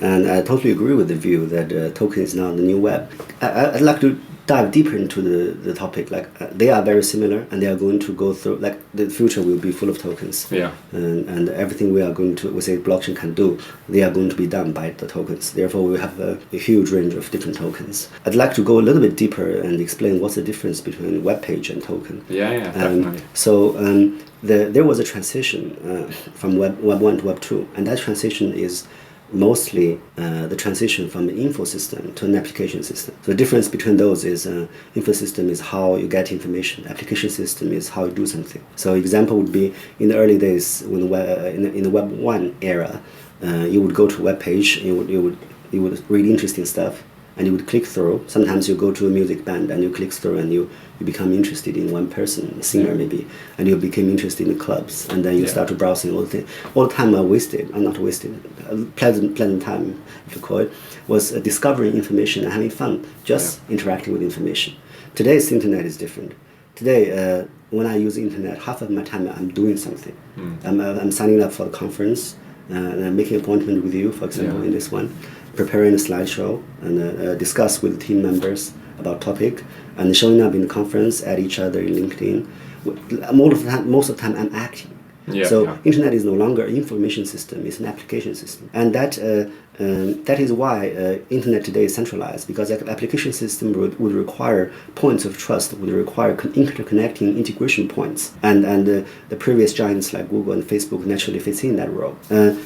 And I totally agree with the view that token is now the new web. I'd like to dive deeper into the topic. They are very similar, and they are going to go through. The future will be full of tokens. Yeah. And everything we say blockchain can do, they are going to be done by the tokens. Therefore, we have a huge range of different tokens. I'd like to go a little bit deeper and explain what's the difference between web page and token. Yeah, definitely. So there was a transition from Web 1 to Web 2, and that transition is mostly the transition from an info system to an application system. So the difference between those is info system is how you get information. Application system is how you do something. So example would be in the early days when in the Web 1 era, you would go to a web page, you would read interesting stuff, and you would click through. Sometimes you go to a music band and you click through and you become interested in one person, a singer maybe, and you became interested in clubs, and then you start to browsing all the time not wasted, pleasant time, if you call it, was discovering information and having fun, just interacting with information. Today's internet is different. Today, when I use internet, half of my time I'm doing something. I'm signing up for a conference, and I'm making an appointment with you, for example, in this one, preparing a slideshow and discuss with team members about topic, and showing up in the conference, at each other in LinkedIn. Most of the time I'm acting. Internet is no longer an information system, it's an application system. And that is why internet today is centralized, because the application system would require points of trust, would require interconnecting integration points. And the previous giants like Google and Facebook naturally fits in that role.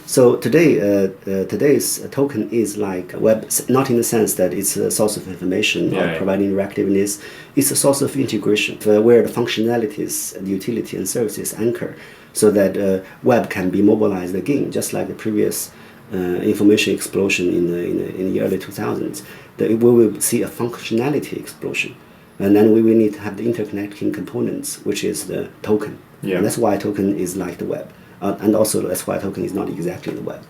So today's token is like web, not in the sense that it's a source of information or providing interactiveness. It's a source of integration where the functionalities, the utility and services anchor, so that web can be mobilized again, just like the previous information explosion in the early 2000s. We will see a functionality explosion, and then we will need to have the interconnecting components, which is the token. And that's why token is like the web, and also that's why token is not exactly the web.